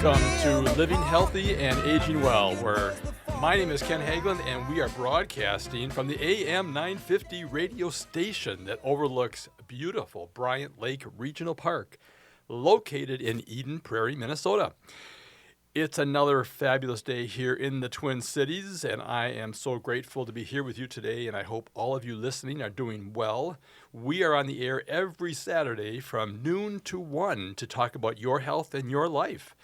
Welcome to Living Healthy and Aging Well, where my name is Ken Hagelin, and we are broadcasting from the AM 950 radio station that overlooks beautiful Bryant Lake Regional Park, located in Eden Prairie, Minnesota. It's another fabulous day here in the Twin Cities, and I am so grateful to be here with you today, and I hope all of you listening are doing well. We are on the air every Saturday from noon to 1 to talk about your health and your life.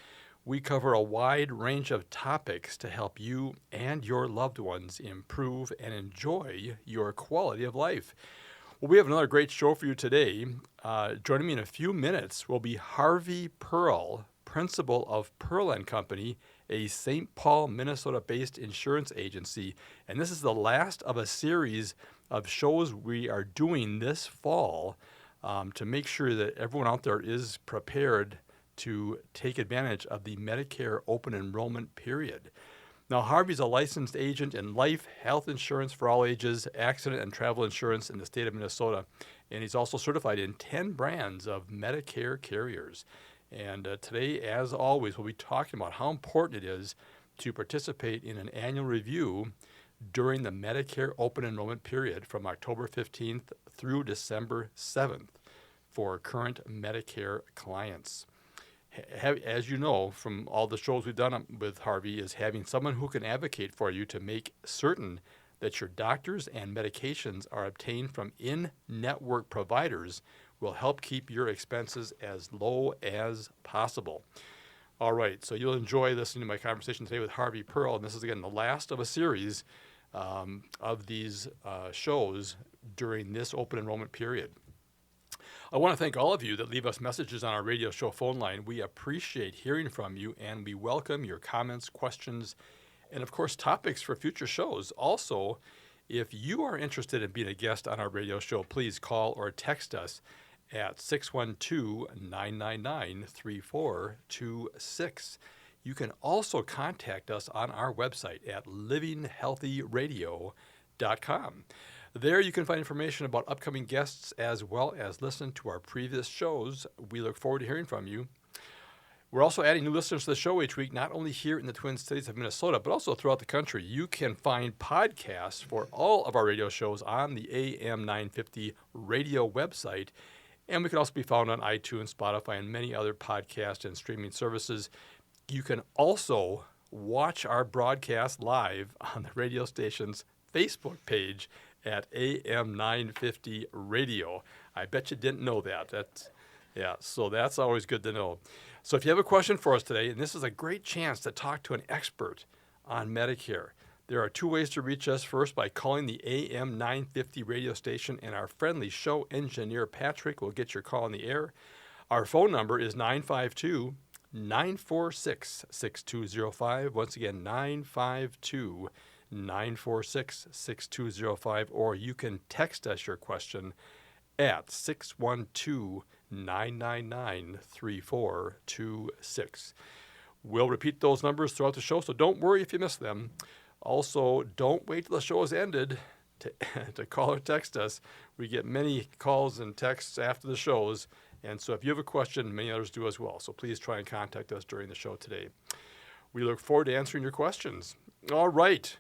We cover a wide range of topics to help you and your loved ones improve and enjoy your quality of life. Well, we have another great show for you today. Joining me in a few minutes will be Harvey Pearl, principal of Pearl & Company, a St. Paul, Minnesota-based insurance agency. And this is the last of a series of shows we are doing this fall to make sure that everyone out there is prepared to take advantage of the Medicare open enrollment period. Now, Harvey's a licensed agent in life, health insurance for all ages, accident and travel insurance in the state of Minnesota, and he's also certified in 10 brands of Medicare carriers. And today, as always, we'll be talking about how important it is to participate in an annual review during the Medicare open enrollment period from October 15th through December 7th for current Medicare clients. As you know from all the shows we've done with Harvey, is having someone who can advocate for you to make certain that your doctors and medications are obtained from in-network providers will help keep your expenses as low as possible. All right, so you'll enjoy listening to my conversation today with Harvey Pearl, and this is, again, the last of a series of these shows during this open enrollment period. I want to thank all of you that leave us messages on our radio show phone line. We appreciate hearing from you, and we welcome your comments, questions, and, of course, topics for future shows. Also, if you are interested in being a guest on our radio show, please call or text us at 612-999-3426. You can also contact us on our website at livinghealthyradio.com. There you can find information about upcoming guests as well as listen to our previous shows. We look forward to hearing from you. We're also adding new listeners to the show each week, not only here in the Twin Cities of Minnesota, but also throughout the country. You can find podcasts for all of our radio shows on the AM 950 radio website. And we can also be found on iTunes, Spotify, and many other podcast and streaming services. You can also watch our broadcast live on the radio station's Facebook page at AM 950 Radio. I bet you didn't know that. So that's always good to know. So if you have a question for us today, and this is a great chance to talk to an expert on Medicare, there are two ways to reach us. First, by calling the AM 950 radio station, and our friendly show engineer, Patrick, will get your call on the air. Our phone number is 952-946-6205. Once again, 952-946-6205, or you can text us your question at 612-999-3426. We'll repeat those numbers throughout the show, so don't worry if you miss them. Also, don't wait till the show is ended to call or text us. We get many calls and texts after the shows, and so if you have a question, many others do as well. So please try and contact us during the show today. We look forward to answering your questions. All right.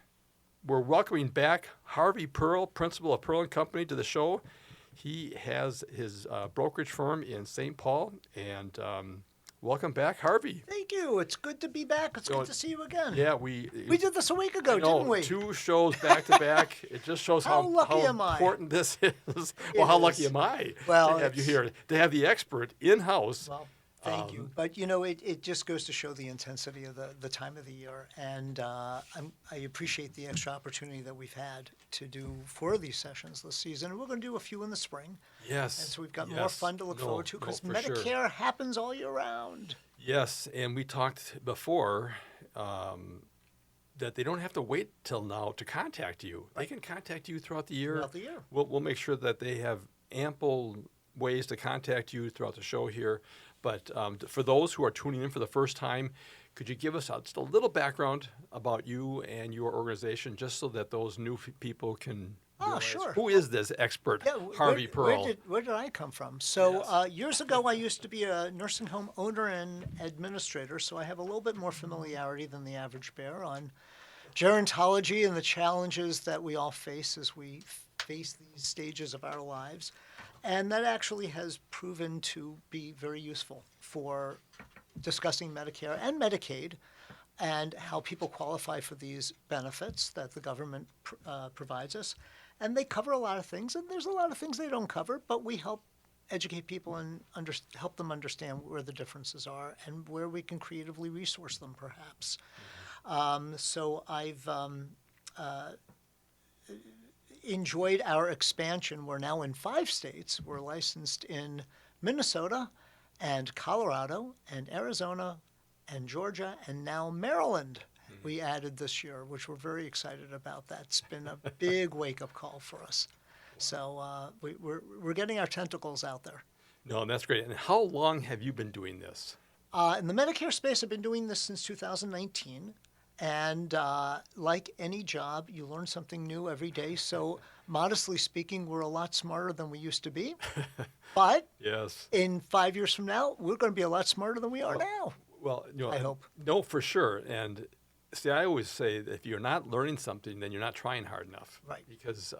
We're welcoming back Harvey Pearl, principal of Pearl & Company, to the show. He has his brokerage firm in St. Paul, and welcome back, Harvey. Thank you. It's good to be back. It's good to see you again. Yeah, we did this a week ago, didn't we? 2 shows back to back. It just shows how important this is. Well, how lucky am I to have you here, to have the expert in-house. Well, thank you. But, it just goes to show the intensity of the time of the year. And I appreciate the extra opportunity that we've had to do 4 of these sessions this season. And we're going to do a few in the spring. Yes. And so we've got more fun to look forward to because Medicare happens all year round. Yes. And we talked before that they don't have to wait till now to contact you. Right. They can contact you throughout the year. We'll make sure that they have ample ways to contact you throughout the show here. But for those who are tuning in for the first time, could you give us just a little background about you and your organization, just so that those new people can Oh, realize, sure. who is this expert Yeah, Harvey Pearl? where did I come from? So Yes. years ago, I used to be a nursing home owner and administrator, so I have a little bit more familiarity than the average bear on gerontology and the challenges that we all face as we face these stages of our lives. And that actually has proven to be very useful for discussing Medicare and Medicaid and how people qualify for these benefits that the government provides us. And they cover a lot of things, and there's a lot of things they don't cover, but we help educate people and help them understand where the differences are and where we can creatively resource them, perhaps. So I've enjoyed our expansion. We're now in 5 states. We're licensed in Minnesota and Colorado and Arizona and Georgia and now Maryland. We added this year, which we're very excited about. That's been a big wake-up call for us. So we're getting our tentacles out there. No, that's great. And how long have you been doing this? In the Medicare space, I've been doing this since 2019. And like any job, you learn something new every day. So modestly speaking, we're a lot smarter than we used to be. But Yes. in 5 years from now, we're going to be a lot smarter than we are now. Well, I hope. No, for sure. And see, I always say that if you're not learning something, then you're not trying hard enough. Right. Because,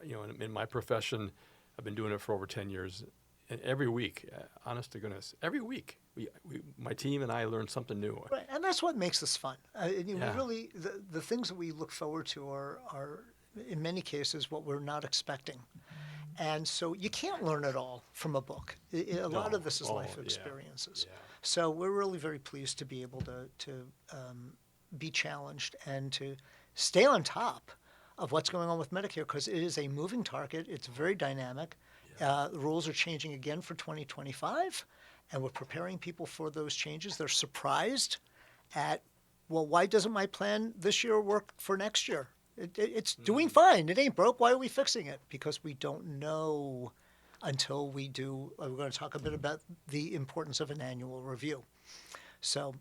in my profession, I've been doing it for over 10 years. And every week, honest to goodness, every week, my team and I learn something new. Right, and that's what makes this fun. We Yeah. really, the things that we look forward to are, in many cases, what we're not expecting. And so you can't learn it all from a book. A lot No. of this is Oh, life yeah. experiences. Yeah. So we're really very pleased to be able to be challenged and to stay on top of what's going on with Medicare because it is a moving target. It's very dynamic. The rules are changing again for 2025, and we're preparing people for those changes. They're surprised at, well, why doesn't my plan this year work for next year? It's doing fine. It ain't broke. Why are we fixing it? Because we don't know until we do. We're going to talk a bit about the importance of an annual review. So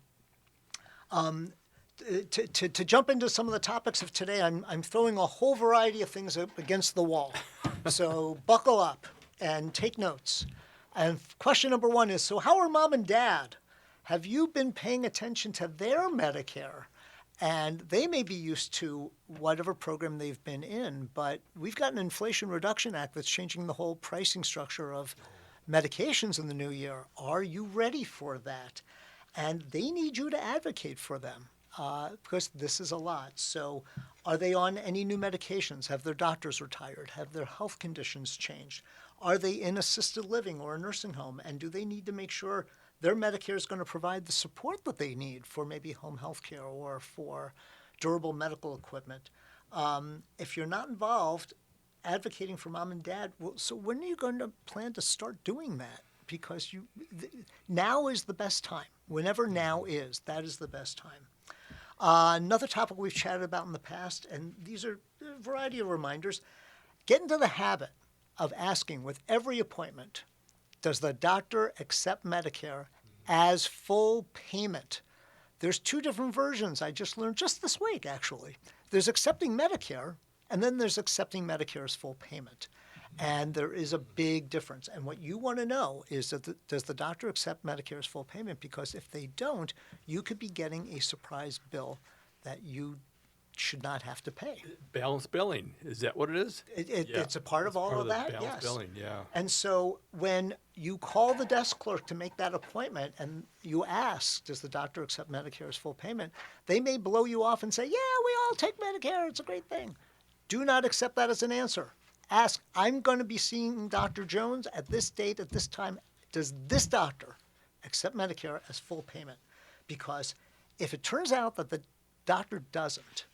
to jump into some of the topics of today, I'm throwing a whole variety of things up against the wall. So buckle up and take notes. And question number 1 is, so how are mom and dad? Have you been paying attention to their Medicare? And they may be used to whatever program they've been in, but we've got an Inflation Reduction Act that's changing the whole pricing structure of medications in the new year. Are you ready for that? And they need you to advocate for them because this is a lot. So are they on any new medications? Have their doctors retired? Have their health conditions changed? Are they in assisted living or a nursing home? And do they need to make sure their Medicare is going to provide the support that they need for maybe home health care or for durable medical equipment? If you're not involved advocating for mom and dad, well, so when are you going to plan to start doing that? Because now is the best time. Whenever now is, that is the best time. Another topic we've chatted about in the past, and these are a variety of reminders, get into the habit of asking with every appointment, does the doctor accept Medicare as full payment? There's 2 different versions I just learned just this week, actually. There's accepting Medicare, and then there's accepting Medicare as full payment. And there is a big difference. And what you want to know is, does the doctor accept Medicare as full payment? Because if they don't, you could be getting a surprise bill that you should not have to pay. Balance billing, is that what it is? Yeah. It's a part of It's all part of the that, balance yes. billing, yeah. And so when you call the desk clerk to make that appointment and you ask, does the doctor accept Medicare as full payment? They may blow you off and say, yeah, we all take Medicare. It's a great thing. Do not accept that as an answer. Ask, I'm going to be seeing Dr. Jones at this date, at this time. Does this doctor accept Medicare as full payment? Because if it turns out that the doctor doesn't,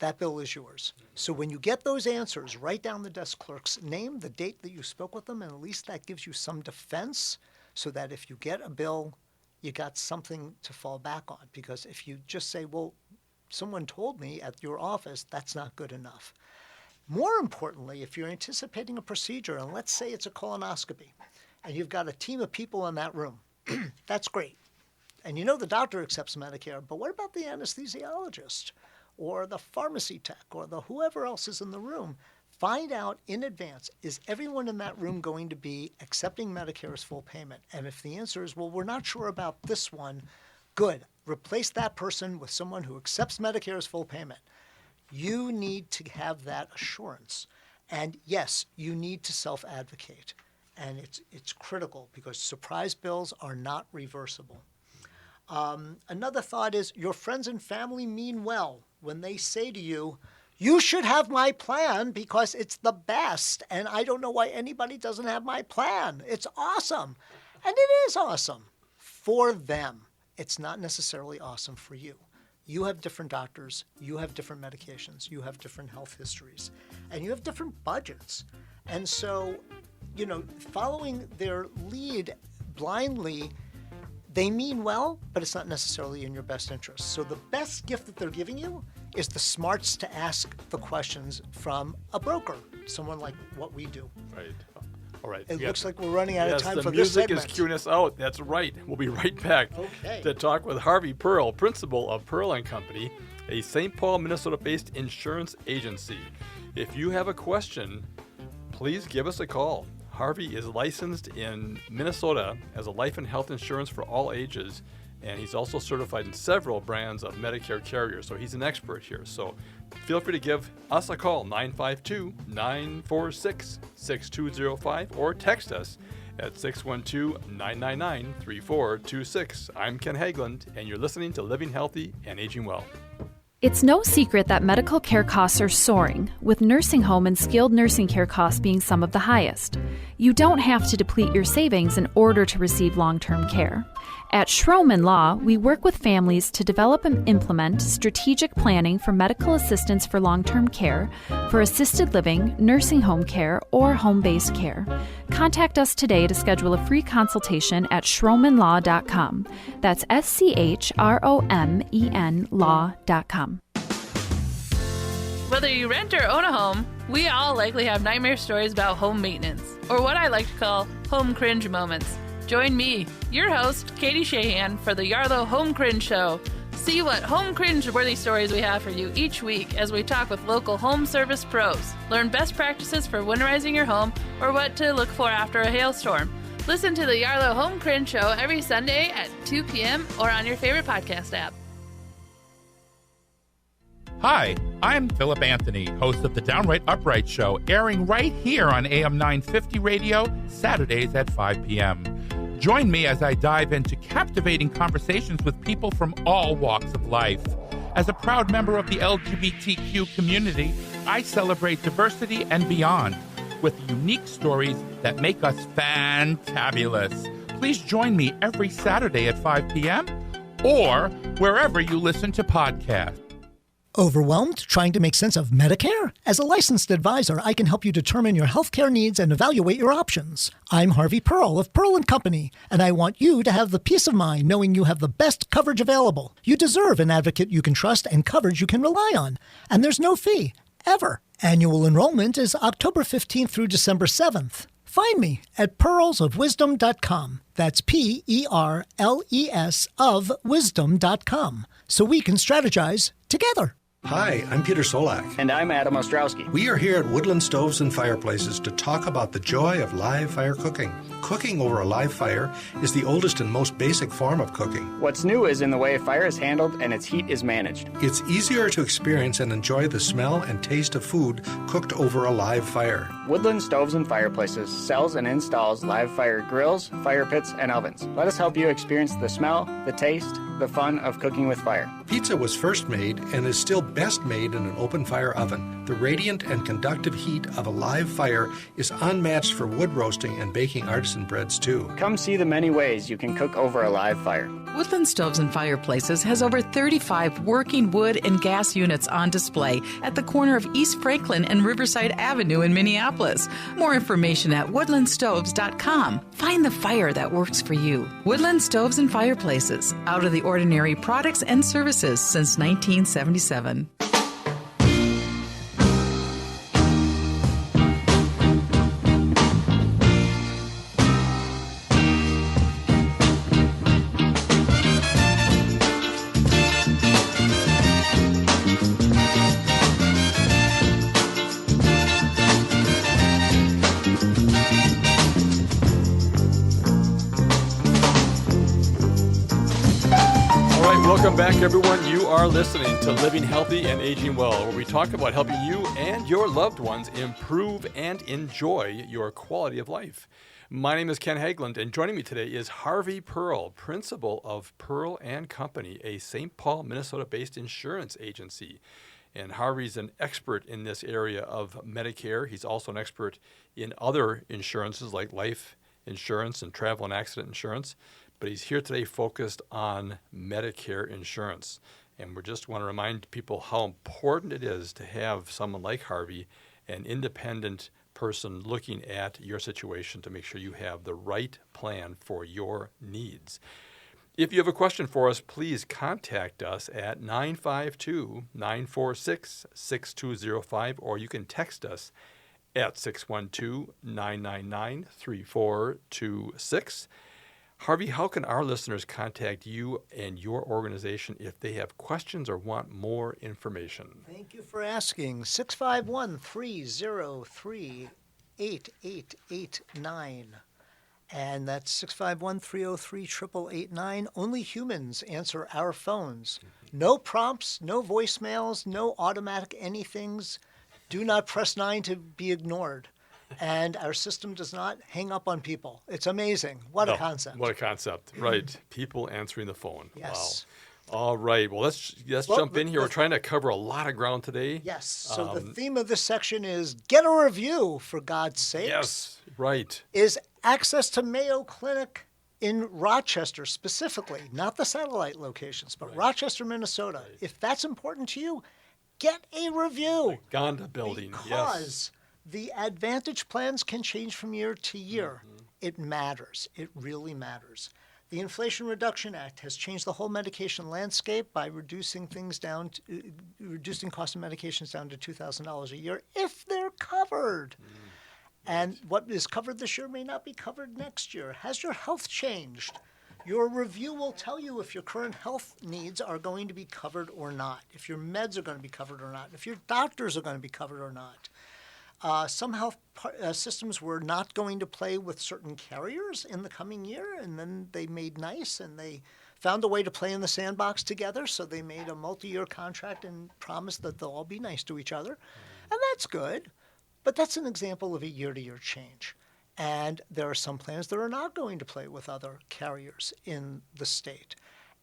that bill is yours. So when you get those answers, write down the desk clerk's name, the date that you spoke with them, and at least that gives you some defense so that if you get a bill, you got something to fall back on. Because if you just say, well, someone told me at your office, that's not good enough. More importantly, if you're anticipating a procedure, and let's say it's a colonoscopy, and you've got a team of people in that room, that's great. And you know the doctor accepts Medicare, but what about the anesthesiologist? or the pharmacy tech or the whoever else is in the room. Find out in advance, is everyone in that room going to be accepting Medicare as full payment? And if the answer is, well, we're not sure about this one, good. Replace that person with someone who accepts Medicare as full payment. You need to have that assurance. And yes, you need to self-advocate. And it's critical because surprise bills are not reversible. Another thought is your friends and family mean well when they say to you, you should have my plan because it's the best, and I don't know why anybody doesn't have my plan. It's awesome. And it is awesome for them. It's not necessarily awesome for you. You have different doctors, you have different medications, you have different health histories, and you have different budgets. And so, following their lead blindly, they mean well, but it's not necessarily in your best interest. So the best gift that they're giving you is the smarts to ask the questions from a broker, someone like what we do. Right. All right. It looks like we're running out of time for this segment. segment. The music is queuing us out. That's right. We'll be right back to talk with Harvey Pearl, principal of Pearl & Company, a St. Paul, Minnesota-based insurance agency. If you have a question, please give us a call. Harvey is licensed in Minnesota as a life and health insurance for all ages, and he's also certified in several brands of Medicare carriers, so he's an expert here. So feel free to give us a call, 952-946-6205, or text us at 612-999-3426. I'm Ken Hageland, and you're listening to Living Healthy and Aging Well. It's no secret that medical care costs are soaring, with nursing home and skilled nursing care costs being some of the highest. You don't have to deplete your savings in order to receive long-term care. At Schroman Law, we work with families to develop and implement strategic planning for medical assistance for long-term care, for assisted living, nursing home care, or home-based care. Contact us today to schedule a free consultation at schromanlaw.com. That's SCHROMEN law.com. Whether you rent or own a home, we all likely have nightmare stories about home maintenance, or what I like to call home cringe moments. Join me, your host, Katie Shahan, for the Yarlow Home Cringe Show. See what home cringe-worthy stories we have for you each week as we talk with local home service pros. Learn best practices for winterizing your home or what to look for after a hailstorm. Listen to the Yarlow Home Cringe Show every Sunday at 2 p.m. or on your favorite podcast app. Hi, I'm Philip Anthony, host of the Downright Upright Show, airing right here on AM 950 Radio, Saturdays at 5 p.m. Join me as I dive into captivating conversations with people from all walks of life. As a proud member of the LGBTQ community, I celebrate diversity and beyond with unique stories that make us fantabulous. Please join me every Saturday at 5 p.m. or wherever you listen to podcasts. Overwhelmed trying to make sense of Medicare? As a licensed advisor, I can help you determine your healthcare needs and evaluate your options. I'm Harvey Pearl of Pearl & Company, and I want you to have the peace of mind knowing you have the best coverage available. You deserve an advocate you can trust and coverage you can rely on. And there's no fee, ever. Annual enrollment is October 15th through December 7th. Find me at pearlsofwisdom.com. That's PERLES of wisdom.com. So we can strategize together. Hi, I'm Peter Solak. And I'm Adam Ostrowski. We are here at Woodland Stoves and Fireplaces to talk about the joy of live fire cooking. Cooking over a live fire is the oldest and most basic form of cooking. What's new is in the way fire is handled and its heat is managed. It's easier to experience and enjoy the smell and taste of food cooked over a live fire. Woodland Stoves and Fireplaces sells and installs live fire grills, fire pits, and ovens. Let us help you experience the smell, the taste, the fun of cooking with fire. Pizza was first made and is still best made in an open fire oven. The radiant and conductive heat of a live fire is unmatched for wood roasting and baking artisan breads too. Come see the many ways you can cook over a live fire. Woodland Stoves and Fireplaces has over 35 working wood and gas units on display at the corner of East Franklin and Riverside Avenue in Minneapolis. More information at woodlandstoves.com. Find the fire that works for you. Woodland Stoves and Fireplaces. Out of the ordinary products and services since 1977. Welcome back, everyone. You are listening to Living Healthy and Aging Well, where we talk about helping you and your loved ones improve and enjoy your quality of life. My name is Ken Hageland, and joining me today is Harvey Pearl, principal of Pearl & Company, a St. Paul, Minnesota-based insurance agency. And Harvey's an expert in this area of Medicare. He's also an expert in other insurances like life insurance and travel and accident insurance. But he's here today focused on Medicare insurance. And we just want to remind people how important it is to have someone like Harvey, an independent person looking at your situation to make sure you have the right plan for your needs. If you have a question for us, please contact us at 952-946-6205, or you can text us at 612-999-3426. Harvey, how can our listeners contact you and your organization if they have questions or want more information? Thank you for asking. 651-303-8889. And that's 651-303-8889. Only humans answer our phones. No prompts, no voicemails, no automatic anythings. Do not press 9 to be ignored. And our system does not hang up on people. It's amazing. What a concept. What a concept. Right. People answering the phone. Yes. Wow. All right. Well, let's jump in here. We're trying to cover a lot of ground today. Yes. So the theme of this section is get a review, for God's sakes. Yes. Right. Is access to Mayo Clinic in Rochester specifically, not the satellite locations, but Rochester, Minnesota. Right. If that's important to you, get a review. The Gonda building. Because the Advantage plans can change from year to year. Mm-hmm. It matters. It really matters. The Inflation Reduction Act has changed the whole medication landscape by reducing things down, reducing cost of medications down to $2,000 a year if they're covered. And what is covered this year may not be covered next year. Has your health changed? Your review will tell you if your current health needs are going to be covered or not, if your meds are going to be covered or not, if your doctors are going to be covered or not. Some health systems were not going to play with certain carriers in the coming year, and then they made nice, and they found a way to play in the sandbox together, so they made a multi-year contract and promised that they'll all be nice to each other. And that's good, but that's an example of a year-to-year change. And there are some plans that are not going to play with other carriers in the state.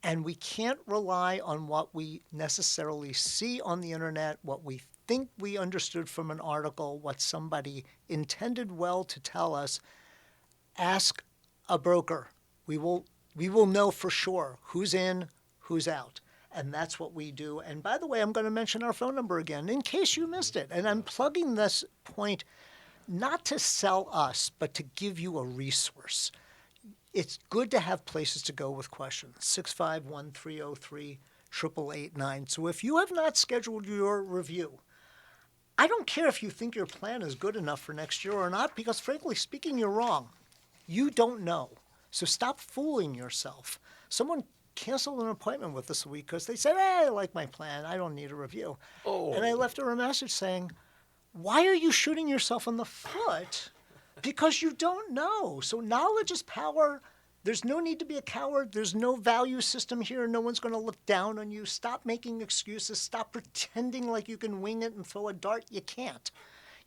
And we can't rely on what we necessarily see on the internet, what we think we understood from an article, what somebody intended well to tell us. Ask a broker. We will know for sure who's in, who's out. And that's what we do. And by the way, I'm going to mention our phone number again in case you missed it. And I'm plugging this point not to sell us, but to give you a resource. It's good to have places to go with questions. 651-303-8889. So if you have not scheduled your review, I don't care if you think your plan is good enough for next year or not, because frankly speaking, you're wrong. You don't know. So stop fooling yourself. Someone canceled an appointment with us a week because they said, hey, I like my plan. I don't need a review. Oh. And I left her a message saying, why are you shooting yourself in the foot? Because you don't know. So knowledge is power. There's no need to be a coward. There's no value system here. No one's going to look down on you. Stop making excuses. Stop pretending like you can wing it and throw a dart. You can't.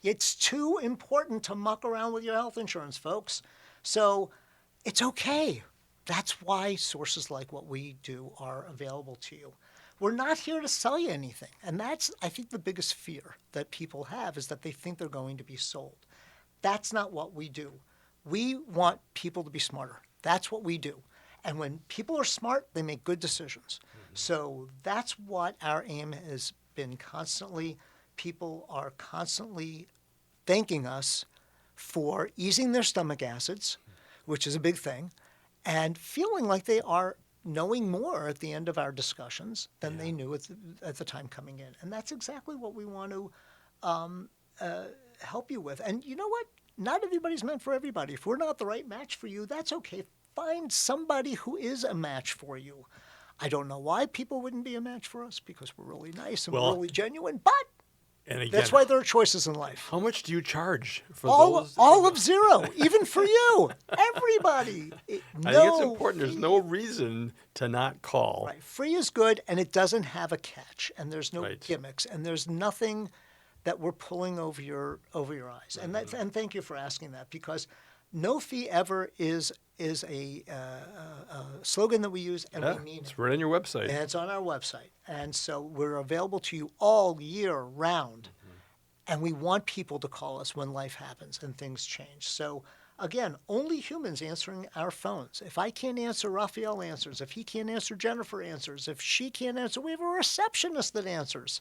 It's too important to muck around with your health insurance, folks. So it's okay. That's why sources like what we do are available to you. We're not here to sell you anything. And that's, I think, the biggest fear that people have is that they think they're going to be sold. That's not what we do. We want people to be smarter. That's what we do. And when people are smart, they make good decisions. Mm-hmm. So that's what our aim has been constantly. People are constantly thanking us for easing their stomach acids, which is a big thing, and feeling like they are knowing more at the end of our discussions than they knew at the time coming in. And that's exactly what we want to help you with. And you know what? Not everybody's meant for everybody. If we're not the right match for you, that's okay. Find somebody who is a match for you. I don't know why people wouldn't be a match for us, because we're really nice and we're really genuine, but And again, That's why there are choices in life. how much do you charge for All those? of zero, even for you, everybody. I think it's important. There's no reason to not call. Right. Free is good, and it doesn't have a catch, and there's no Right. gimmicks, and there's nothing that we're pulling over your eyes. And and thank you for asking that, because no fee ever is a slogan that we use, and Yeah, we mean it. it's right on your website. And it's on our website. And so we're available to you all year round. And we want people to call us when life happens and things change. So again, only humans answering our phones. If I can't answer, Raphael answers. If he can't answer, Jennifer answers. If she can't answer, we have a receptionist that answers.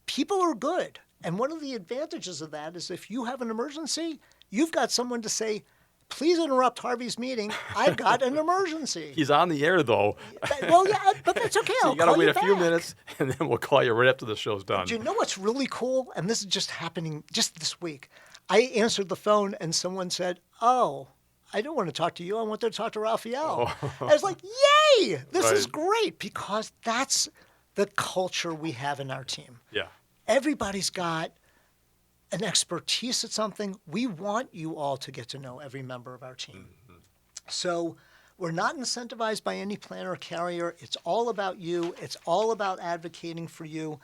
People are good. And one of the advantages of that is if you have an emergency, you've got someone to say, please interrupt Harvey's meeting. I've got an emergency. He's on the air, though. Well, yeah, but that's okay. So I'll you got to call wait you a few back. minutes, and then we'll call you right after the show's done. Do you know what's really cool? And this is just happening just this week. I answered the phone and someone said, oh, I don't want to talk to you. I want to talk to Raphael. I was like, yay, this is Right. great, because that's the culture we have in our team. Yeah. Everybody's got an expertise at something. We want you all to get to know every member of our team. So we're not incentivized by any plan or carrier. It's all about you. It's all about advocating for you.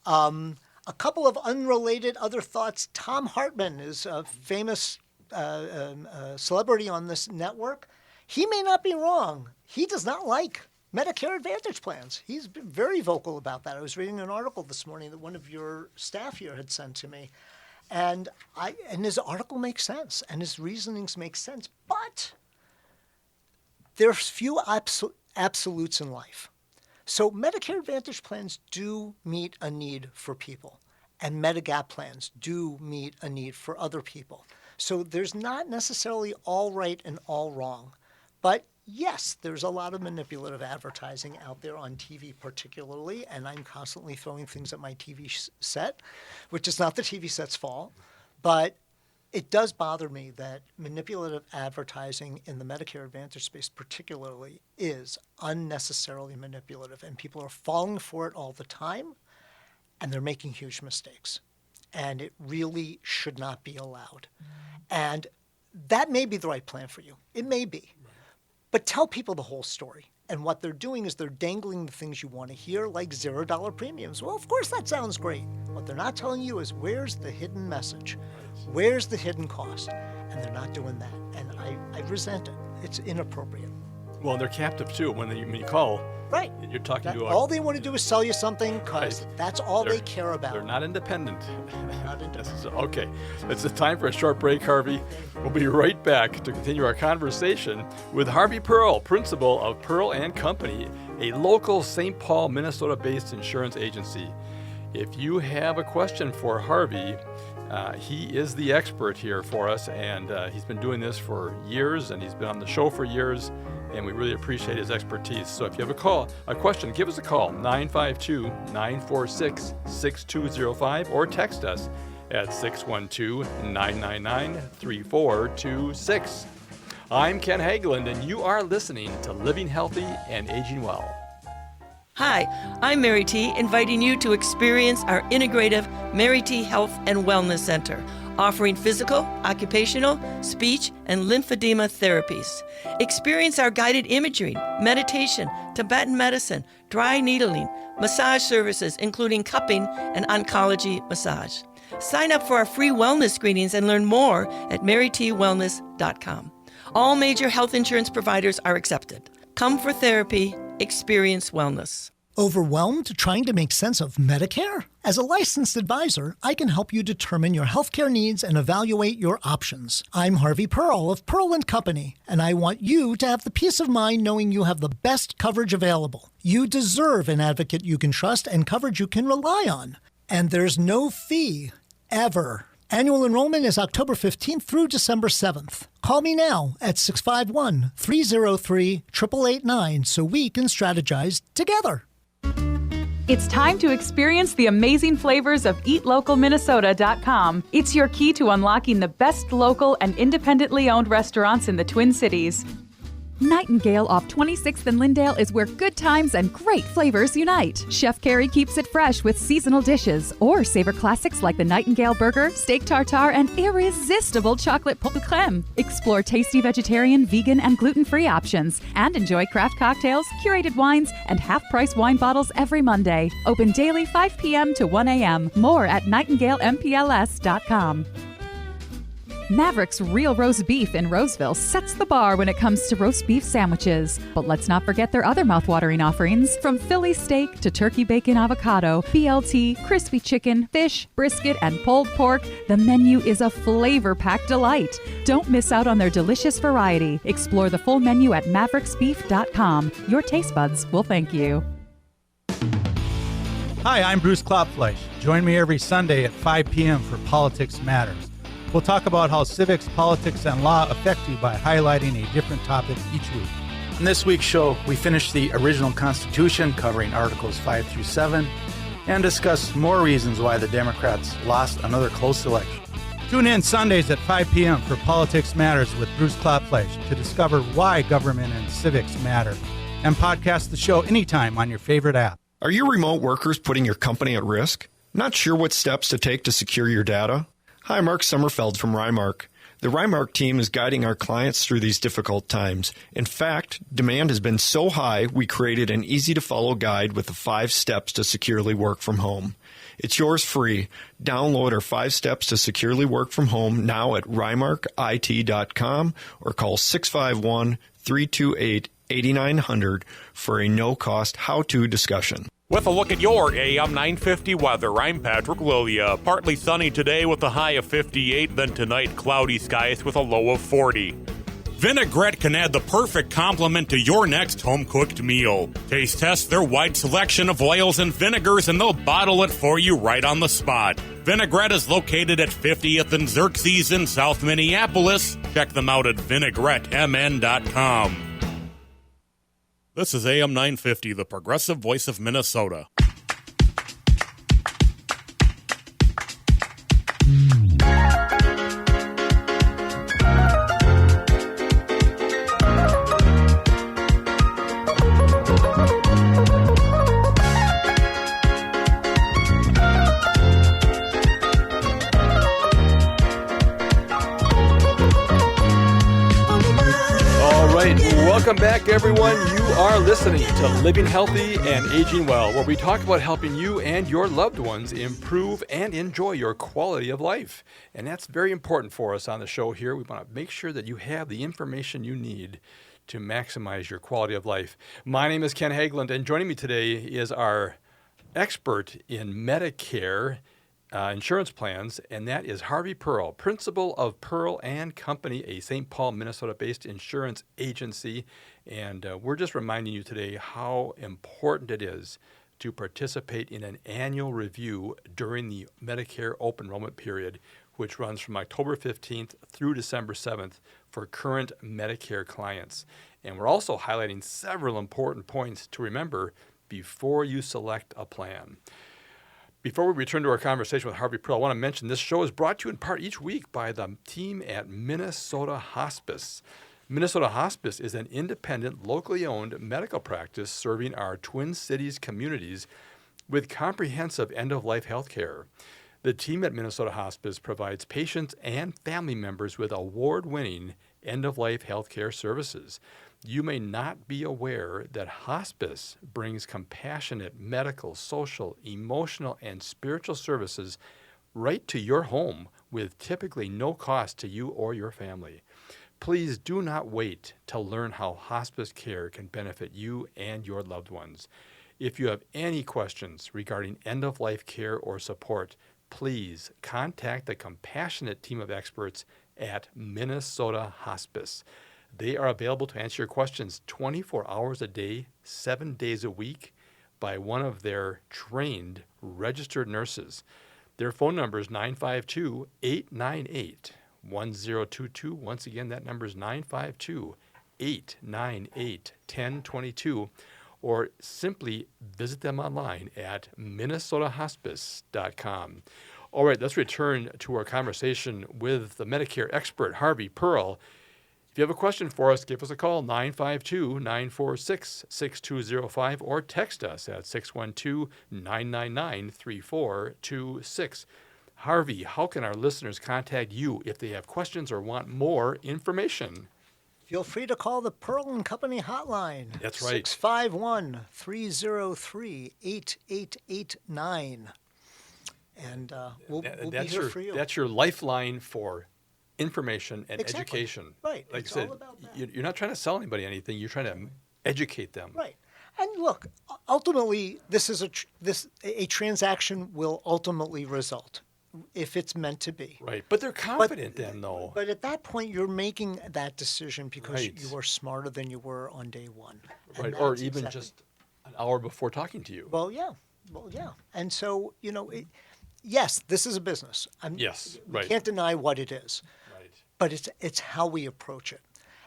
A couple of unrelated other thoughts. Tom Hartman is a famous celebrity on this network. He may not be wrong. He does not like Medicare Advantage plans. He's been very vocal about that. I was reading an article this morning that one of your staff here had sent to me. And his article makes sense, and his reasonings make sense. But there's few absolutes in life. So Medicare Advantage plans do meet a need for people, and Medigap plans do meet a need for other people. So there's not necessarily all right and all wrong. But yes, there's a lot of manipulative advertising out there on TV particularly, and I'm constantly throwing things at my TV set, which is not the TV set's fault. But it does bother me that manipulative advertising in the Medicare Advantage space particularly is unnecessarily manipulative, and people are falling for it all the time, and they're making huge mistakes. And it really should not be allowed. And that may be the right plan for you. It may be. But tell people the whole story. And what they're doing is they're dangling the things you want to hear, like $0 premiums. Well, of course that sounds great. What they're not telling you is where's the hidden message? Where's the hidden cost? And they're not doing that. And I resent it. It's inappropriate. Well, they're captive, too. When you call, Right. you're talking to All they want to do is sell you something because Right. that's all They're- they care about. They're not independent. Not independent. Okay, it's the time for a short break, Harvey. We'll be right back to continue our conversation with Harvey Pearl, principal of Pearl and Company, a local St. Paul, Minnesota-based insurance agency. If you have a question for Harvey, he is the expert here for us, and he's been doing this for years, and he's been on the show for years, and we really appreciate his expertise. So if you have a question, give us a call, 952-946-6205, or text us at 612-999-3426. I'm Ken Hageland, and you are listening to Living Healthy and Aging Well. Hi, I'm Mary T, inviting you to experience our integrative Mary T Health and Wellness Center, offering physical, occupational, speech, and lymphedema therapies. Experience our guided imagery, meditation, Tibetan medicine, dry needling, massage services, including cupping and oncology massage. Sign up for our free wellness screenings and learn more at marytwellness.com. All major health insurance providers are accepted. Come for therapy. Experience wellness. Overwhelmed trying to make sense of Medicare? As a licensed advisor, I can help you determine your healthcare needs and evaluate your options. I'm Harvey Pearl of Pearl & Company, and I want you to have the peace of mind knowing you have the best coverage available. You deserve an advocate you can trust and coverage you can rely on. And there's no fee, ever. Annual enrollment is October 15th through December 7th. Call me now at 651-303-8889 so we can strategize together. It's time to experience the amazing flavors of EatLocalMinnesota.com. It's your key to unlocking the best local and independently owned restaurants in the Twin Cities. Nightingale off 26th and Lyndale is where good times and great flavors unite. Chef Carrie keeps it fresh with seasonal dishes, or savor classics like the Nightingale Burger, steak tartare, and irresistible chocolate pot de crème. Explore tasty vegetarian, vegan, and gluten-free options, and enjoy craft cocktails, curated wines, and half-price wine bottles every Monday. Open daily 5 p.m. to 1 a.m. More at nightingalempls.com. Maverick's Real Roast Beef in Roseville sets the bar when it comes to roast beef sandwiches. But let's not forget their other mouthwatering offerings. From Philly steak to turkey bacon avocado, BLT, crispy chicken, fish, brisket, and pulled pork, the menu is a flavor-packed delight. Don't miss out on their delicious variety. Explore the full menu at mavericksbeef.com. Your taste buds will thank you. Hi, I'm Bruce Klopfleisch. Join me every Sunday at 5 p.m. for Politics Matters. We'll talk about how civics, politics, and law affect you by highlighting a different topic each week. In this week's show, we finish the original Constitution, covering Articles 5 through 7, and discuss more reasons why the Democrats lost another close election. Tune in Sundays at 5 p.m. for Politics Matters with Bruce Klopfleisch to discover why government and civics matter. And podcast the show anytime on your favorite app. Are your remote workers putting your company at risk? Not sure what steps to take to secure your data? Hi, Mark Sommerfeld from Rymark. The Rymark team is guiding our clients through these difficult times. In fact, demand has been so high, we created an easy-to-follow guide with the 5 steps to securely work from home. It's yours free. Download our 5 steps to securely work from home now at rymarkit.com or call 651-328-8900 for a no-cost how-to discussion. With a look at your AM 950 weather, I'm Patrick Lilia. Partly sunny today with a high of 58, then tonight cloudy skies with a low of 40. Vinaigrette can add the perfect complement to your next home-cooked meal. Taste test their wide selection of oils and vinegars, and they'll bottle it for you right on the spot. Vinaigrette is located at 50th and Xerxes in South Minneapolis. Check them out at vinaigrettemn.com. This is AM 950, the progressive voice of Minnesota. Welcome back, everyone. You are listening to Living Healthy and Aging Well, where we talk about helping you and your loved ones improve and enjoy your quality of life. And that's very important for us on the show here. We want to make sure that you have the information you need to maximize your quality of life. My name is Ken Hageland, and joining me today is our expert in Medicare insurance plans, and that is Harvey Pearl, principal of Pearl and Company, a St. Paul, Minnesota-based insurance agency. And we're just reminding you today how important it is to participate in an annual review during the Medicare open enrollment period, which runs from October 15th through December 7th for current Medicare clients. And we're also highlighting several important points to remember before you select a plan. Before we return to our conversation with Harvey Pearl, I want to mention this show is brought to you in part each week by the team at Minnesota Hospice. Minnesota Hospice is an independent, locally owned medical practice serving our Twin Cities communities with comprehensive end-of-life health care. The team at Minnesota Hospice provides patients and family members with award-winning end-of-life health care services. You may not be aware that hospice brings compassionate medical, social, emotional, and spiritual services right to your home with typically no cost to you or your family. Please do not wait to learn how hospice care can benefit you and your loved ones. If you have any questions regarding end-of-life care or support, please contact the compassionate team of experts at Minnesota Hospice. They are available to answer your questions 24 hours a day, 7 days a week by one of their trained registered nurses. Their phone number is 952-898-1022. Once again, that number is 952-898-1022. Or simply visit them online at minnesotahospice.com. All right, let's return to our conversation with the Medicare expert, Harvey Pearl. If you have a question for us, give us a call, 952-946-6205, or text us at 612-999-3426. Harvey, how can our listeners contact you if they have questions or want more information? Feel free to call the Pearl and Company hotline. That's right. 651-303-8889. And we'll be here for you. That's your lifeline for information and Exactly. education. Right. Like It's I said, all about that. you're not trying to sell anybody anything. You're trying to educate them. Right. And look, ultimately, this is a transaction will ultimately result if it's meant to be. Right. But they're confident then, though. But at that point, you're making that decision because Right. you are smarter than you were on day one. And Right. Or that's even exactly- just an hour before talking to you. Well, yeah. And so, yes, this is a business. Yes, We right. can't deny what it is. Right. But it's how we approach it.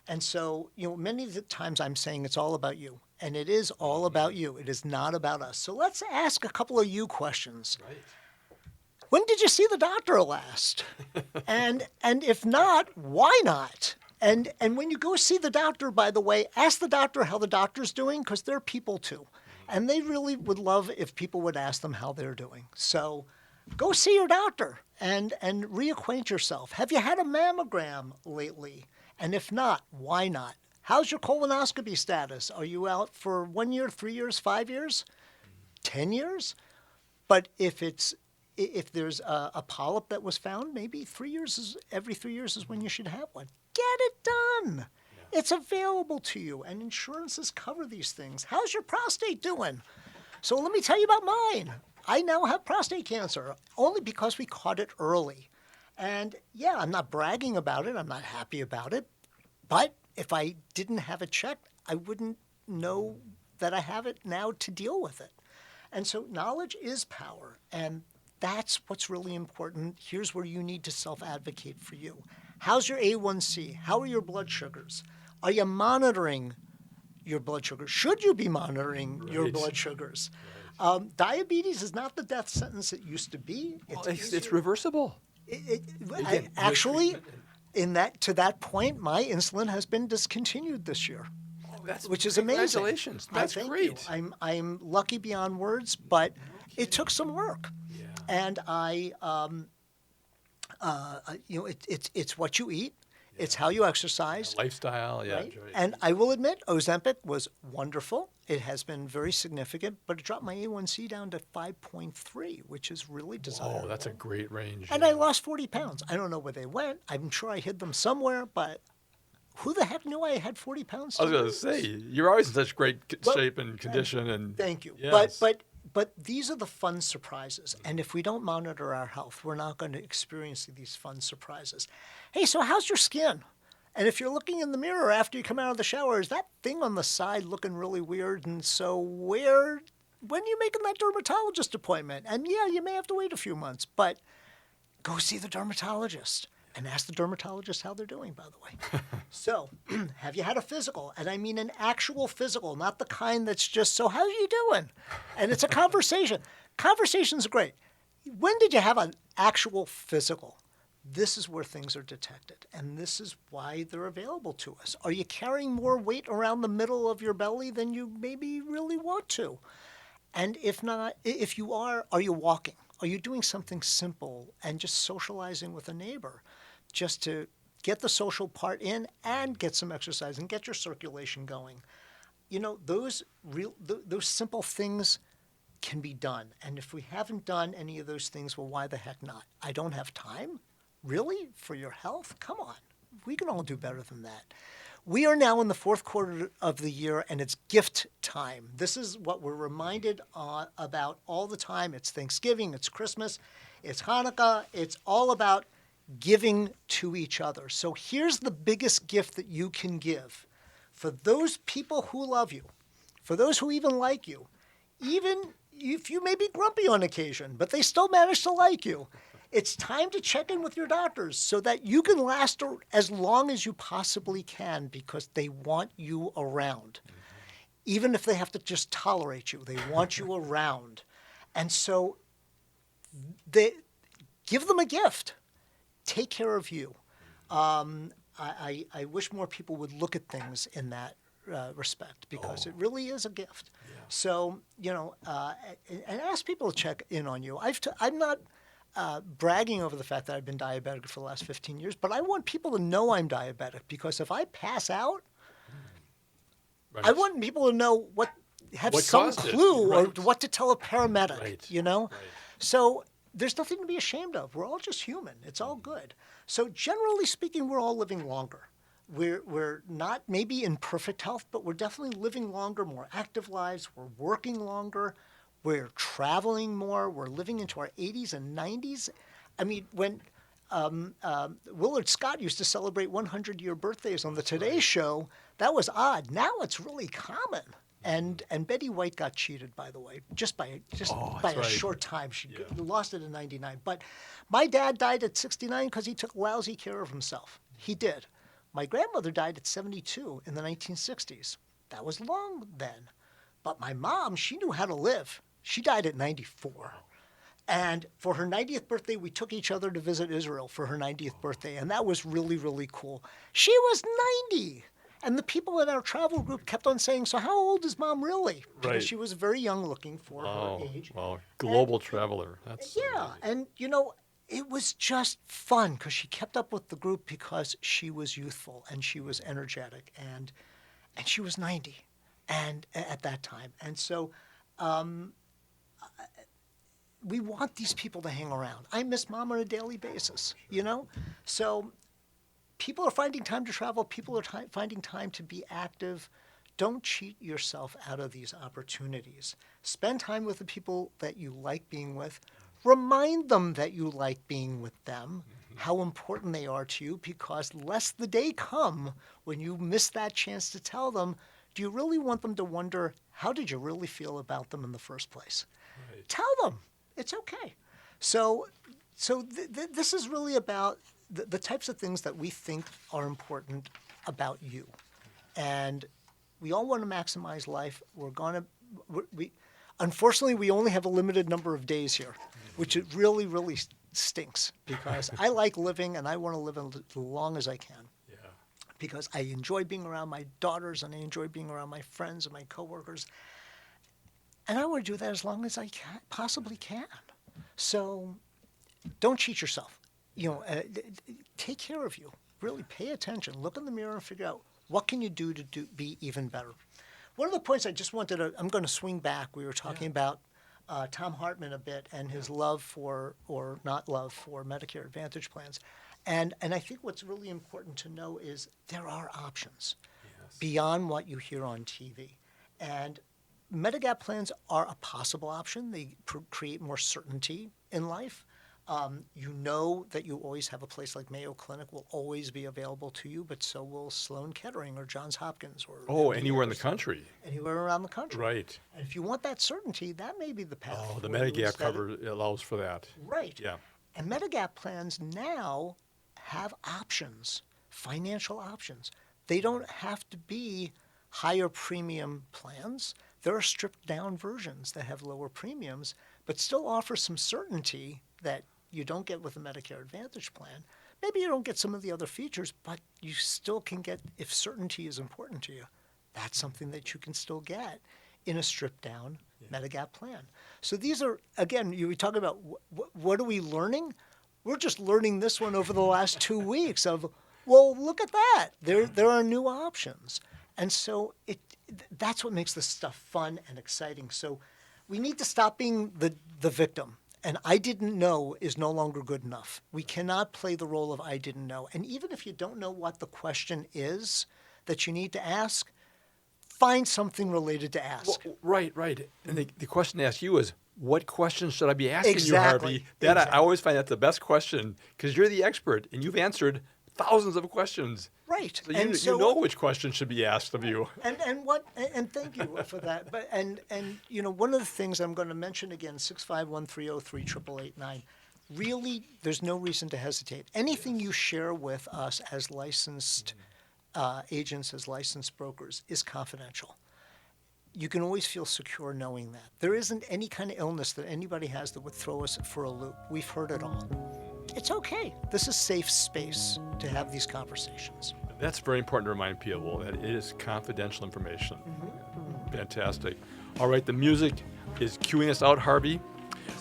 And so, many of the times I'm saying it's all about you. And it is all about you. It is not about us. So let's ask a couple of you questions. Right. When did you see the doctor last? and if not, why not? And when you go see the doctor, by the way, ask the doctor how the doctor's doing, because they're people too. And they really would love if people would ask them how they're doing. So go see your doctor and reacquaint yourself. Have you had a mammogram lately? And if not, why not? How's your colonoscopy status? Are you out for 1 year, 3 years, 5 years, 10 years? But if there's a polyp that was found, maybe every 3 years is when you should have one. Get it done. Yeah. It's available to you, and insurances cover these things. How's your prostate doing? So let me tell you about mine. I now have prostate cancer, only because we caught it early. And yeah, I'm not bragging about it. I'm not happy about it. But if I didn't have it checked, I wouldn't know that I have it now to deal with it. And so knowledge is power. And that's what's really important. Here's where you need to self-advocate for you. How's your A1C? How are your blood sugars? Are you monitoring your blood sugars? Should you be monitoring your blood sugars? Right. Diabetes is not the death sentence it used to be. It's reversible. Actually, to that point, my insulin has been discontinued this year. Which is amazing. Congratulations. That's great. I'm lucky beyond words, but it took some work. Yeah. And it's what you eat. Yeah. It's how you exercise. Lifestyle, yeah. Right? And I will admit, Ozempic was wonderful. It has been very significant, but it dropped my A1C down to 5.3, which is really desirable. Oh, that's a great range. And I lost 40 pounds. I don't know where they went. I'm sure I hid them somewhere, but who the heck knew I had 40 pounds? I was going to say, you're always in such great shape and condition. And thank you. Yes. But these are the fun surprises. And if we don't monitor our health, we're not going to experience these fun surprises. Hey, so how's your skin? And if you're looking in the mirror after you come out of the shower, is that thing on the side looking really weird? And so when are you making that dermatologist appointment? And yeah, you may have to wait a few months, but go see the dermatologist. And ask the dermatologist how they're doing, by the way. So, have you had a physical? And I mean an actual physical, not the kind that's just, so how are you doing? And it's a conversation. Conversations are great. When did you have an actual physical? This is where things are detected. And this is why they're available to us. Are you carrying more weight around the middle of your belly than you maybe really want to? And if not, if you are you walking? Are you doing something simple and just socializing with a neighbor just to get the social part in and get some exercise and get your circulation going? Those simple things can be done. And if we haven't done any of those things, well, why the heck not? I don't have time? Really? For your health? Come on. We can all do better than that. We are now in the fourth quarter of the year, and it's gift time. This is what we're reminded about all the time. It's Thanksgiving, it's Christmas, it's Hanukkah. It's all about giving to each other. So here's the biggest gift that you can give. For those people who love you, for those who even like you, even if you may be grumpy on occasion, but they still manage to like you, it's time to check in with your doctors so that you can last as long as you possibly can, because they want you around. Even if they have to just tolerate you, they want you around. And so give them a gift. Take care of you. I wish more people would look at things in that respect, because it really is a gift. So, and ask people to check in on you. I'm not bragging over the fact that I've been diabetic for the last 15 years, but I want people to know I'm diabetic, because if I pass out, I want people to know have some clue or what to tell a paramedic, So there's nothing to be ashamed of. We're all just human. It's all good. So generally speaking, we're all living longer. We're not maybe in perfect health, but we're definitely living longer, more active lives. We're working longer. We're traveling more. We're living into our 80s and 90s. I mean, when Willard Scott used to celebrate 100-year birthdays on the Today Show, that was odd. Now it's really common. And Betty White got cheated, by the way, just by a short time. She lost it in 99. But my dad died at 69 because he took lousy care of himself. He did. My grandmother died at 72 in the 1960s. That was long then. But my mom, she knew how to live. She died at 94. And for her 90th birthday, we took each other to visit Israel for her 90th birthday. And that was really, really cool. She was 90. And the people in our travel group kept on saying, so how old is Mom really? Because she was very young looking for her age. Wow, global traveler. That's and it was just fun because she kept up with the group because she was youthful and she was energetic and she was 90 and at that time. And so we want these people to hang around. I miss Mom on a daily basis, So people are finding time to travel. People are finding time to be active. Don't cheat yourself out of these opportunities. Spend time with the people that you like being with. Remind them that you like being with them, how important they are to you, because lest the day come when you miss that chance to tell them, do you really want them to wonder, how did you really feel about them in the first place? Right. Tell them. It's okay. So this is really about the types of things that we think are important about you. And we all want to maximize life. Unfortunately, we only have a limited number of days here, which it really, really stinks, because I like living and I want to live as long as I can. Because I enjoy being around my daughters and I enjoy being around my friends and my coworkers. And I want to do that as long as I possibly can. So don't cheat yourself. Take care of you. Really pay attention. Look in the mirror and figure out what can you do to be even better. One of the points I just wanted to, I'm going to swing back. We were talking about Tom Hartman a bit and his love for, or not love for, Medicare Advantage plans. And I think what's really important to know is there are options beyond what you hear on TV. And Medigap plans are a possible option. They create more certainty in life. You know that you always have a place like Mayo Clinic will always be available to you, but so will Sloan Kettering or Johns Hopkins. Or anywhere in the country. Anywhere around the country. Right. And if you want that certainty, that may be the path. Oh, the Medigap cover allows for that. Right. Yeah. And Medigap plans now have options, financial options. They don't have to be higher premium plans. There are stripped down versions that have lower premiums, but still offer some certainty that you don't get with a Medicare Advantage plan. Maybe you don't get some of the other features, but you still can get, if certainty is important to you, that's something that you can still get in a stripped down Medigap plan. So these are, again, we talk about what are we learning? We're just learning this one over the last 2 weeks of, well, look at that. There are new options. And so that's what makes this stuff fun and exciting. So we need to stop being the victim. And I didn't know is no longer good enough. We cannot play the role of I didn't know. And even if you don't know what the question is that you need to ask, find something related to ask. Well, right. And the question to ask you is, what questions should I be asking you, Harvey? I always find that the best question, because you're the expert and you've answered thousands of questions. Right. So you know which question should be asked of you. And thank you for that. But one of the things I'm going to mention again, 651-303-8889, really there's no reason to hesitate. Anything you share with us as licensed agents, as licensed brokers, is confidential. You can always feel secure knowing that. There isn't any kind of illness that anybody has that would throw us for a loop. We've heard it all. it's okay. This is safe space to have these conversations. That's very important to remind people that it is confidential information. Fantastic. All right, the music is cueing us out, Harvey.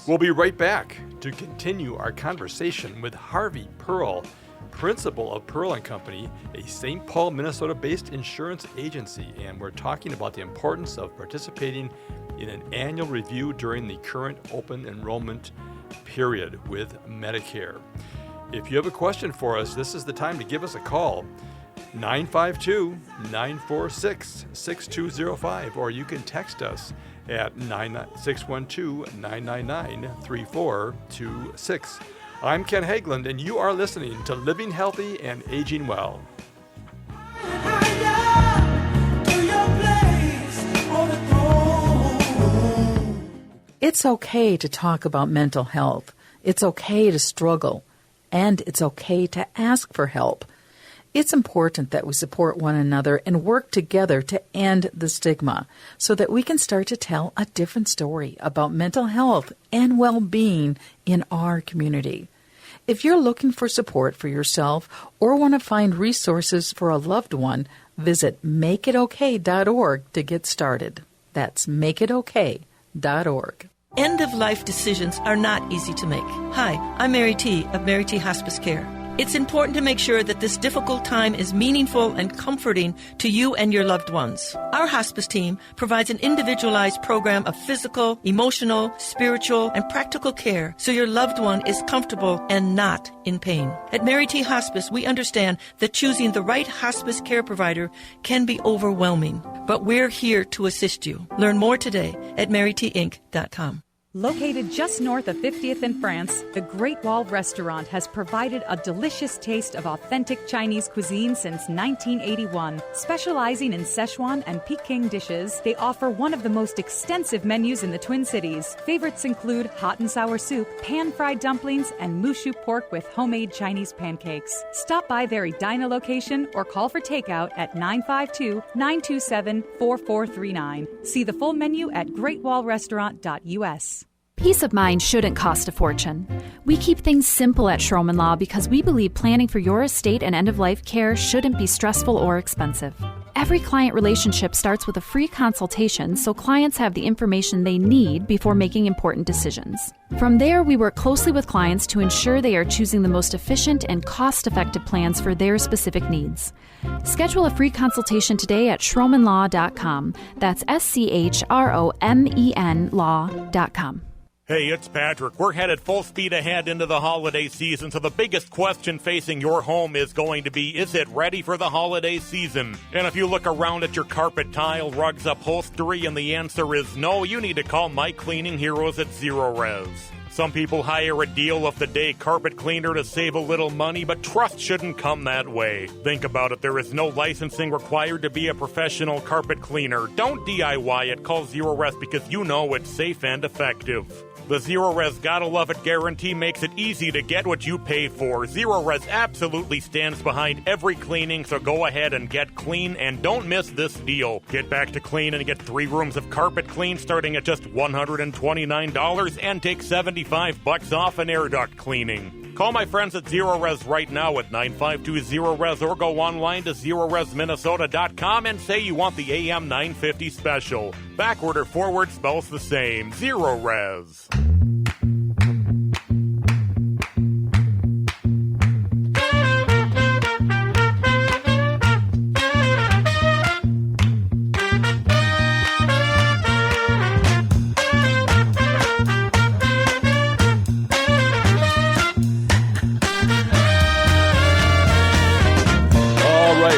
We'll be right back to continue our conversation with Harvey Pearl, principal of Pearl & Company, a St. Paul, Minnesota-based insurance agency. And we're talking about the importance of participating in an annual review during the current open enrollment period with Medicare. If you have a question for us, this is the time to give us a call. 952-946-6205, or you can text us at 612-999-3426. I'm Ken Hageland, and you are listening to Living Healthy and Aging Well. It's okay to talk about mental health. It's okay to struggle. And it's okay to ask for help. It's important that we support one another and work together to end the stigma so that we can start to tell a different story about mental health and well-being in our community. If you're looking for support for yourself or want to find resources for a loved one, visit makeitokay.org to get started. That's makeitokay.org. End-of-life decisions are not easy to make. Hi, I'm Mary T. of Mary T. Hospice Care. It's important to make sure that this difficult time is meaningful and comforting to you and your loved ones. Our hospice team provides an individualized program of physical, emotional, spiritual, and practical care so your loved one is comfortable and not in pain. At Mary T. Hospice, we understand that choosing the right hospice care provider can be overwhelming, but we're here to assist you. Learn more today at marytinc.com. Located just north of 50th in France, the Great Wall Restaurant has provided a delicious taste of authentic Chinese cuisine since 1981. Specializing in Szechuan and Peking dishes, they offer one of the most extensive menus in the Twin Cities. Favorites include hot and sour soup, pan-fried dumplings, and mushu pork with homemade Chinese pancakes. Stop by their Edina location or call for takeout at 952-927-4439. See the full menu at greatwallrestaurant.us. Peace of mind shouldn't cost a fortune. We keep things simple at Schroman Law because we believe planning for your estate and end-of-life care shouldn't be stressful or expensive. Every client relationship starts with a free consultation so clients have the information they need before making important decisions. From there, we work closely with clients to ensure they are choosing the most efficient and cost-effective plans for their specific needs. Schedule a free consultation today at schromenlaw.com. That's SCHROMEN law.com. Hey, it's Patrick. We're headed full speed ahead into the holiday season, so the biggest question facing your home is going to be, is it ready for the holiday season? And if you look around at your carpet, tile, rugs, upholstery, and the answer is no, you need to call my cleaning heroes at Zero Res. Some people hire a deal of the day carpet cleaner to save a little money, but trust shouldn't come that way. Think about it. There is no licensing required to be a professional carpet cleaner. Don't DIY it. Call Zero Res because you know it's safe and effective. The Zero Res Gotta Love It guarantee makes it easy to get what you pay for. Zero Res absolutely stands behind every cleaning, so go ahead and get clean and don't miss this deal. Get back to clean and get 3 rooms of carpet clean starting at just $129 and take $75 off an air duct cleaning. Call my friends at Zero Res right now at 952-ZERO-RES or go online to ZeroResMinnesota.com and say you want the AM 950 special. Backward or forward spells the same. Zero Res.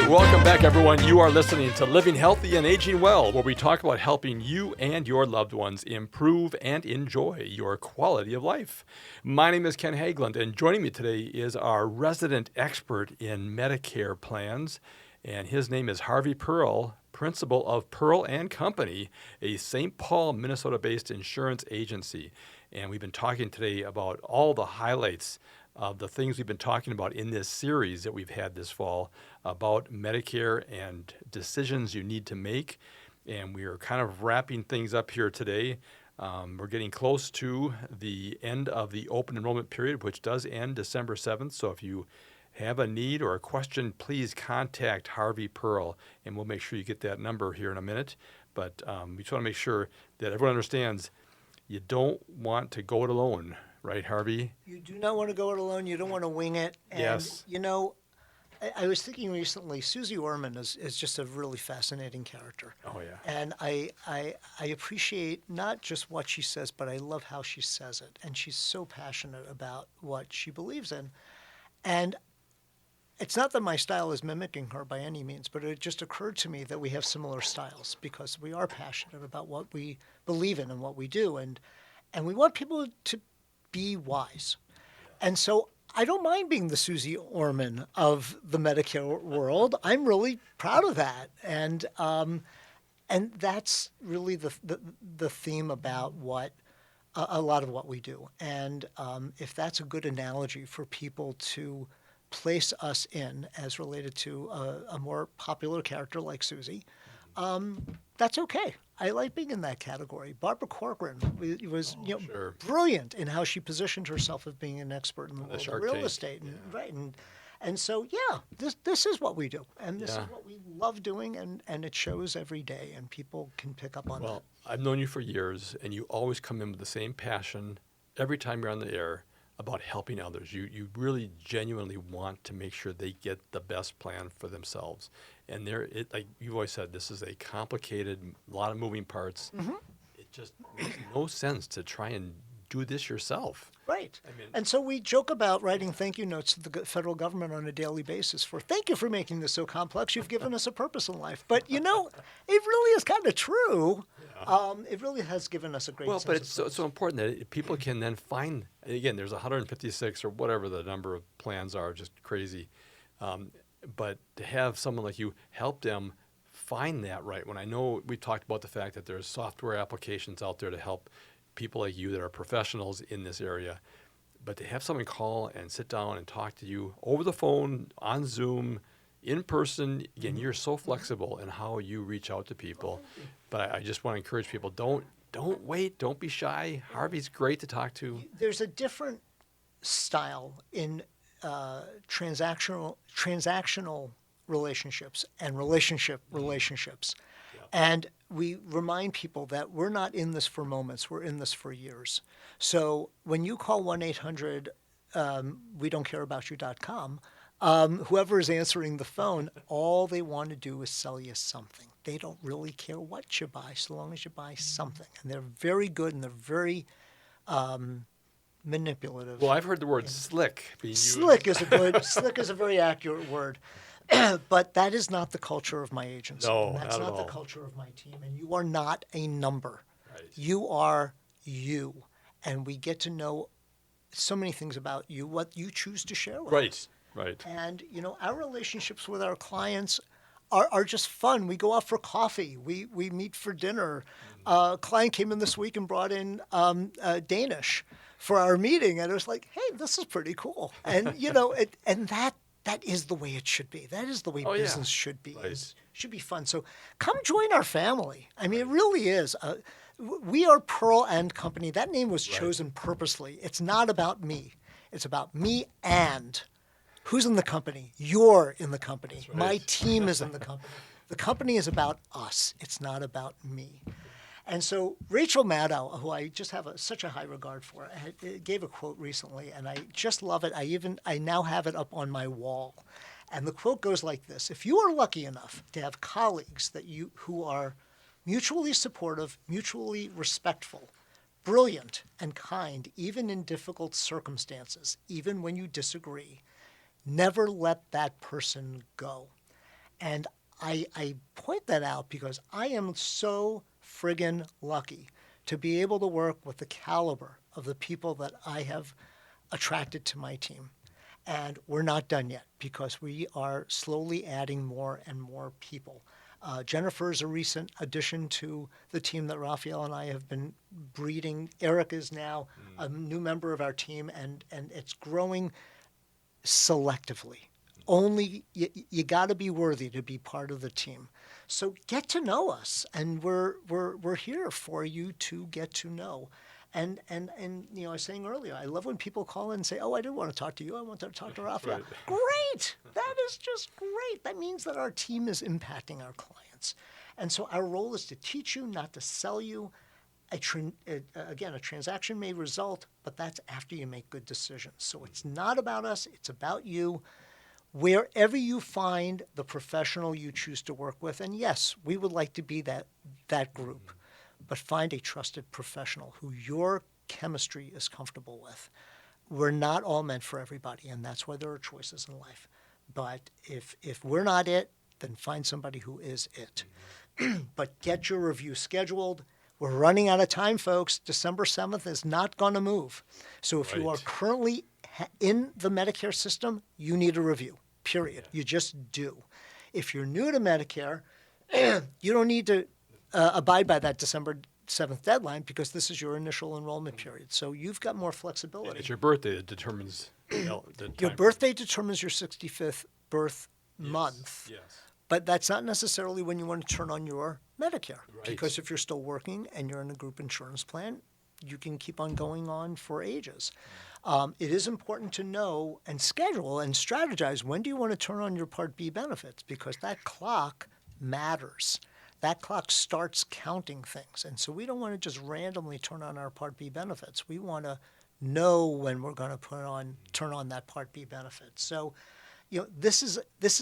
Welcome back, everyone. You are listening to Living Healthy and Aging Well, where we talk about helping you and your loved ones improve and enjoy your quality of life. My name is Ken Hageland, and joining me today is our resident expert in Medicare plans, and his name is Harvey Pearl, principal of Pearl & Company, a St. Paul, Minnesota-based insurance agency. And we've been talking today about all the highlights of the things we've been talking about in this series that we've had this fall about Medicare and decisions you need to make. And we are kind of wrapping things up here today. We're getting close to the end of the open enrollment period, which does end December 7th. So if you have a need or a question, please contact Harvey Pearl, and we'll make sure you get that number here in a minute. But we just want to make sure that everyone understands you don't want to go it alone, right, Harvey? You do not want to go it alone. You don't want to wing it. And, Yes. you know, I was thinking recently, Susie Orman is just a really fascinating character. Oh, yeah. And I appreciate not just what she says, but I love how she says it. And she's so passionate about what she believes in. And it's not that my style is mimicking her by any means, but it just occurred to me that we have similar styles because we are passionate about what we believe in and what we do. And we want people to be wise. And so I don't mind being the Susie Orman of the Medicare world. I'm really proud of that. And that's really the theme about what a lot of what we do. And if that's a good analogy for people to place us in as related to a more popular character like Susie, that's okay. I like being in that category. Barbara Corcoran was brilliant in how she positioned herself as being an expert in the world of real estate. And, right. And so, this is what we do. And this is what we love doing, and it shows every day, and people can pick up on that. Well, I've known you for years, and you always come in with the same passion every time you're on the air about helping others. You really genuinely want to make sure they get the best plan for themselves. And like you've always said, this is a complicated, lot of moving parts. Mm-hmm. It just makes no sense to try and do this yourself. Right. And so we joke about writing thank you notes to the federal government on a daily basis for, thank you for making this so complex. You've given us a purpose in life. But, it really is kind of true. Yeah. It really has given us a great sense but it's so important that people can then find, again, there's 156 or whatever the number of plans are, just crazy. But to have someone like you help them find that right one. I know we talked about the fact that there's software applications out there to help people like you that are professionals in this area, but to have someone call and sit down and talk to you over the phone, on Zoom, in person, again, you're so flexible in how you reach out to people. But I just want to encourage people, don't wait, don't be shy. Harvey's great to talk to. There's a different style in transactional relationships and relationships. And we remind people that we're not in this for moments, we're in this for years. So when you call 1-800 we don't care about you.com, whoever is answering the phone, all they want to do is sell you something. They don't really care what you buy, so long as you buy something. And they're very good and they're very manipulative. Well, I've heard the word slick being used. Slick is a very accurate word. But that is not the culture of my agency. No, and that's not at not the all. culture of my team. And you are not a number. Right. You are you. And we get to know so many things about you, what you choose to share with us. Right. And, our relationships with our clients are just fun. We go out for coffee. We meet for dinner. A client came in this week and brought in Danish for our meeting. And it was like, hey, this is pretty cool. And, that is the way it should be. That is the way business should be. Right. It should be fun. So come join our family. I mean, it really is. We are Pearl and Company. That name was chosen purposely. It's not about me. It's about me and who's in the company. You're in the company. Right. My team is in the company. The company is about us. It's not about me. And so Rachel Maddow, who I just have such a high regard for, gave a quote recently, and I just love it. I now have it up on my wall. And the quote goes like this: if you are lucky enough to have colleagues who are mutually supportive, mutually respectful, brilliant, and kind, even in difficult circumstances, even when you disagree, never let that person go. And I point that out because I am so friggin' lucky to be able to work with the caliber of the people that I have attracted to my team. And we're not done yet because we are slowly adding more and more people. Jennifer is a recent addition to the team that Raphael and I have been breeding. Eric is now a new member of our team, and it's growing selectively. you got to be worthy to be part of the team. So get to know us, and we're here for you to get to know. And you know, I was saying earlier, I love when people call in and say, "Oh, I didn't want to talk to you. I wanted to talk to Raphael." Right. Great. That is just great. That means that our team is impacting our clients. And so our role is to teach you, not to sell you. Again, a transaction may result, but that's after you make good decisions. So it's not about us. It's about you. Wherever you find the professional you choose to work with, and yes, we would like to be that group, but find a trusted professional who your chemistry is comfortable with. We're not all meant for everybody, and that's why there are choices in life. But if we're not it, then find somebody who is it. But get your review scheduled. We're running out of time, folks. December 7th is not going to move. So if you are currently in the Medicare system, you need a review, period. You just do. If you're new to Medicare, you don't need to abide by that December 7th deadline because this is your initial enrollment period. So you've got more flexibility. And it's your birthday that determines the time. Your birthday determines your 65th birth month. Yes. But that's not necessarily when you want to turn on your Medicare. Right. Because if you're still working and you're in a group insurance plan, you can keep on going on for ages. It is important to know and schedule and strategize when do you want to turn on your Part B benefits, because that clock matters. That clock starts counting things. And so we don't want to just randomly turn on our Part B benefits. We want to know when we're going to turn on that Part B benefit. So, you know, this is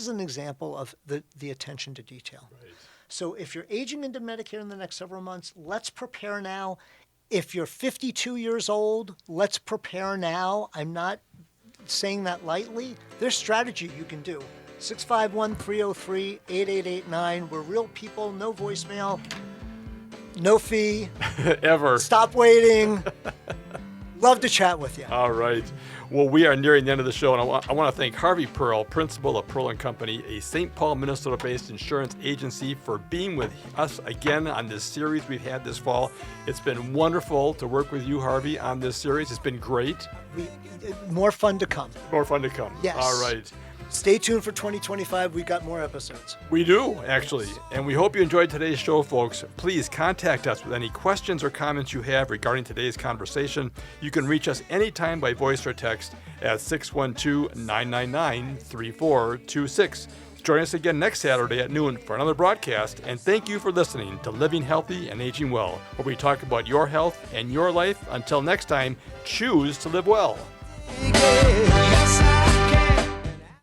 an example of the attention to detail. Right. So if you're aging into Medicare in the next several months, let's prepare now. If you're 52 years old, let's prepare now. I'm not saying that lightly. There's strategy you can do. 651-303-8889. We're real people, no voicemail, no fee. Ever. Stop waiting. Love to chat with you. All right. Well, we are nearing the end of the show, and I want to thank Harvey Pearl, principal of Pearl & Company, a St. Paul, Minnesota-based insurance agency, for being with us again on this series we've had this fall. It's been wonderful to work with you, Harvey, on this series. It's been great. More fun to come. More fun to come. Yes. All right. Stay tuned for 2025. We've got more episodes. We do, actually. And we hope you enjoyed today's show, folks. Please contact us with any questions or comments you have regarding today's conversation. You can reach us anytime by voice or text at 612-999-3426. Join us again next Saturday at noon for another broadcast. And thank you for listening to Living Healthy and Aging Well, where we talk about your health and your life. Until next time, choose to live well. Yes,